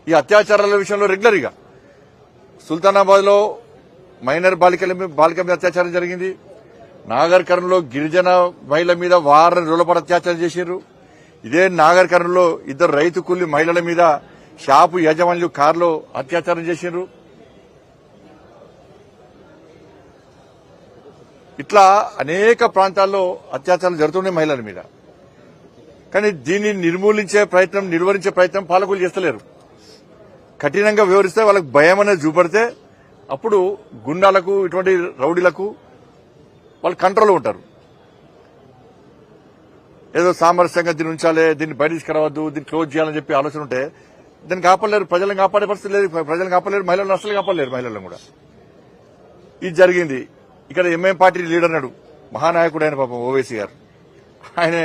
ఈ అత్యాచారాల విషయంలో రెగ్యులర్గా సుల్తానాబాద్ లో మైనర్ బాలిక మీద అత్యాచారం జరిగింది. నాగర్ కర్నూలులో గిరిజన మహిళ మీద వారం రోజుల పాటు అత్యాచారం చేశారు. ఇదే నాగర్ కర్నూలులో ఇద్దరు రైతు కూలి మహిళల మీద షాపు యజమానులు కారులో అత్యాచారం చేశారు. ఇట్లా అనేక ప్రాంతాల్లో అత్యాచారాలు జరుగుతున్నాయి మహిళల మీద. కానీ దీన్ని నిర్వహించే ప్రయత్నం పాలకులు చేస్తలేరు. కఠినంగా వివరిస్తే వాళ్ళకి భయం అనేది చూపడితే అప్పుడు గుండాలకు ఇటువంటి రౌడీలకు వాళ్ళు కంట్రోల్ ఉంటారు. ఏదో సామరస్యంగా దీన్ని ఉంచాలి, దీన్ని బయట తీసుకురావద్దు, దీన్ని క్లోజ్ చేయాలని చెప్పి ఆలోచన ఉంటే దీన్ని కాపాడలేరు. ప్రజలను కాపాడే పరిస్థితి లేదు. ప్రజలను కాపాడలేరు, మహిళలను అసలు కాపాడలేరు. మహిళలను కూడా ఇది జరిగింది. ఇక్కడ ఎంఐఎం పార్టీ లీడర్ నాడు మహానాయకుడు ఆయన పాపం ఓవైసీ గారు, ఆయన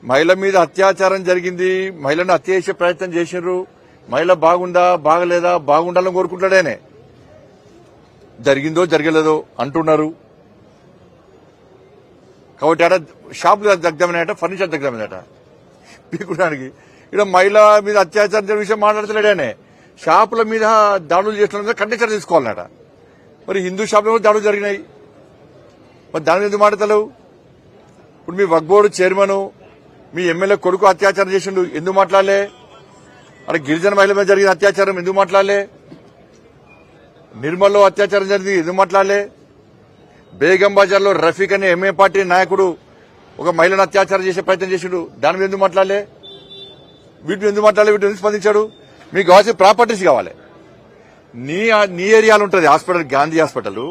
మహిళ మీద అత్యాచారం జరిగింది, మహిళను హత్య చేసే ప్రయత్నం చేశారు, మహిళ బాగుందా బాగలేదా బాగుండాలని కోరుకుంటాడేనే. జరిగిందో జరగలేదో అంటున్నారు. కాబట్టి అట షాపులు దగ్గమైనట, ఫర్నిచర్ దగ్గమైనట పీకుడానికి. ఇక్కడ మహిళ మీద అత్యాచారం జరిగే విషయం మాట్లాడతలేడేనే. షాపుల మీద దాడులు చేస్తున్న కండిషన్ తీసుకోవాలన్నట. మరి హిందూ షాపులో కూడా దాడులు జరిగినాయి, మరి దాని ఎందుకు మాట్లాడతలేవు? ఇప్పుడు మీ వక్ఫ్ బోర్డు చైర్మన్ మీ ఎమ్మెల్యే కొడుకు అత్యాచారం చేసిండు, ఎందుకు మాట్లాడలే? అరే గిరిజన మహిళ మీద జరిగిన అత్యాచారం ఎందుకు మాట్లాడలే? నిర్మల్లో అత్యాచారం జరిగింది ఎందుకు మాట్లాడలే? బేగం బజార్లో రఫీక్ అనే ఎంఏ పార్టీ నాయకుడు ఒక మహిళను అత్యాచారం చేసే ప్రయత్నం చేసిండు, దాని మీద ఎందుకు మాట్లాడలే? వీటి ఎందుకు మాట్లాడలే? వీటి ఎందుకు స్పందించాడు? మీకు కావాల్సిన ప్రాపర్టీస్ కావాలి. నీ ఏరియాలో ఉంటుంది హాస్పిటల్, గాంధీ హాస్పిటల్.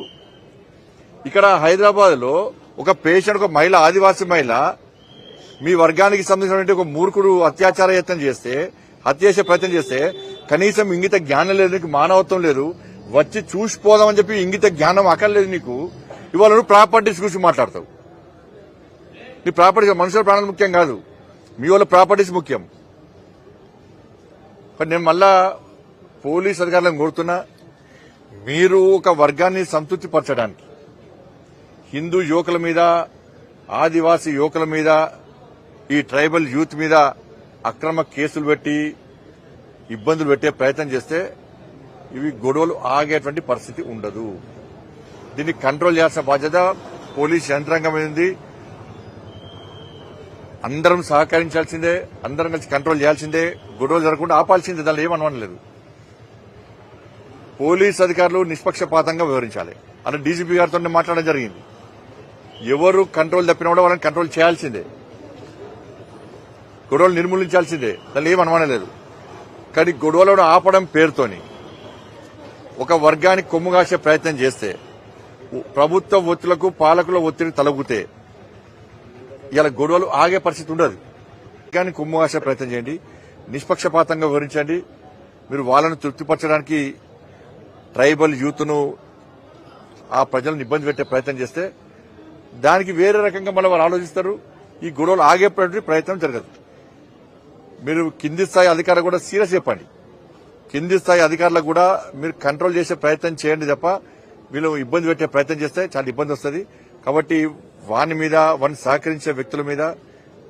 ఇక్కడ హైదరాబాద్ లో ఒక పేషెంట్, ఒక మహిళ, ఆదివాసీ మహిళ, మీ వర్గానికి సంబంధించిన ఒక మూర్ఖుడు అత్యాచార యత్నం చేస్తే, హత్య చేసే ప్రయత్నం చేస్తే కనీసం ఇంగిత జ్ఞానం లేదు, నీకు మానవత్వం లేదు, వచ్చి చూసిపోదామని చెప్పి ఇంగిత జ్ఞానం అక్కర్లేదు నీకు. ఇవాళ నువ్వు ప్రాపర్టీస్ గురించి మాట్లాడతావు. నీ ప్రాపర్టీస్, మనుషుల ప్రాణాలు ముఖ్యం కాదు, మీ వాళ్ళ ప్రాపర్టీస్ ముఖ్యం. కానీ నేను మళ్ళా పోలీస్ అధికారులను కోరుతున్నా, మీరు ఒక వర్గాన్ని సంతృప్తిపరచడానికి హిందూ యువకుల మీద, ఆదివాసీ యువకుల మీద, ఈ ట్రైబల్ యూత్ మీద అక్రమ కేసులు పెట్టి ఇబ్బందులు పెట్టే ప్రయత్నం చేస్తే ఇవి గొడవలు ఆగేటువంటి పరిస్థితి ఉండదు. దీన్ని కంట్రోల్ చేయాల్సిన బాధ్యత పోలీస్ యంత్రాంగం ఉంది. అందరం సహకరించాల్సిందే, అందరం కలిసి కంట్రోల్ చేయాల్సిందే, గొడవలు జరగకుండా ఆపాల్సిందే. దానిలో ఏమనలేదు. పోలీస్ అధికారులు నిష్పక్షపాతంగా వ్యవహరించాలి అని డీజీపీ గారితో మాట్లాడడం జరిగింది. ఎవరు కంట్రోల్ తప్పినా కూడా వాళ్ళని కంట్రోల్ చేయాల్సిందే, గొడవలు నిర్మూలించాల్సిందే. దానిలో ఏమనలేదు. కానీ గొడవలను ఆపడం పేరుతోని ఒక వర్గానికి కొమ్ము కాసే ప్రయత్నం చేస్తే, ప్రభుత్వ ఒత్తిళ్లకు పాలకుల ఒత్తిడి తలగుతే ఇలా గొడవలు ఆగే పరిస్థితి ఉండదు. కానీ కొమ్ము కాసే ప్రయత్నం చేయండి, నిష్పక్షపాతంగా వివరించండి. మీరు వాళ్ళను తృప్తిపరచడానికి ట్రైబల్ యూత్ ను, ఆ ప్రజలను ఇబ్బంది పెట్టే ప్రయత్నం చేస్తే దానికి వేరే రకంగా మళ్ళీ వాళ్ళు ఆలోచిస్తారు. ఈ గొడవలు ఆగేటువంటి ప్రయత్నం జరగదు. మీరు కింది స్థాయి అధికారులు కూడా సీరియస్ చెప్పండి. కింది స్థాయి అధికారులకు కూడా మీరు కంట్రోల్ చేసే ప్రయత్నం చేయండి తప్ప వీళ్ళు ఇబ్బంది పెట్టే ప్రయత్నం చేస్తే చాలా ఇబ్బంది వస్తుంది. కాబట్టి వారిని సహకరించే వ్యక్తుల మీద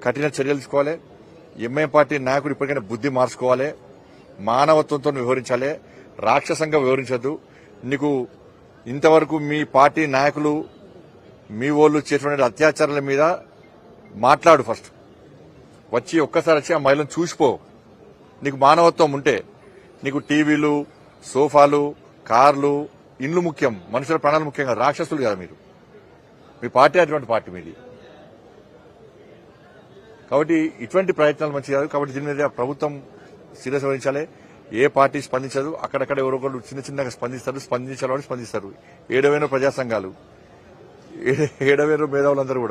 కఠిన చర్యలు తీసుకోవాలి. ఎంఐఎం పార్టీ నాయకుడు ఇప్పటికైనా బుద్ధి మార్చుకోవాలి, మానవత్వంతో వ్యవహరించాలి, రాక్షసంగా వ్యవహరించద్దు. నీకు ఇంతవరకు మీ పార్టీ నాయకులు, మీ వాళ్ళు చేసిన అత్యాచారాల మీద మాట్లాడు. ఫస్ట్ వచ్చి ఒక్కసారి వచ్చి ఆ మహిళను చూసిపో. నీకు మానవత్వం ఉంటే నీకు టీవీలు, సోఫాలు, కార్లు, ఇండ్లు ముఖ్యం, మనుషుల ప్రాణాలు ముఖ్యం కాదు. రాక్షసులు కదా మీరు. మీ పార్టీ అటువంటి పార్టీ మీది. కాబట్టి ఇటువంటి ప్రయత్నాలు మంచి కాదు. కాబట్టి దీని మీద ప్రభుత్వం సీరియస్ వహించాలి. ఏ పార్టీ స్పందించదు. అక్కడక్కడ ఎవరొకరు చిన్నగా స్పందించాలని స్పందిస్తారు. 7,000 ప్రజా సంఘాలు, 7,000 మేధావులందరూ కూడా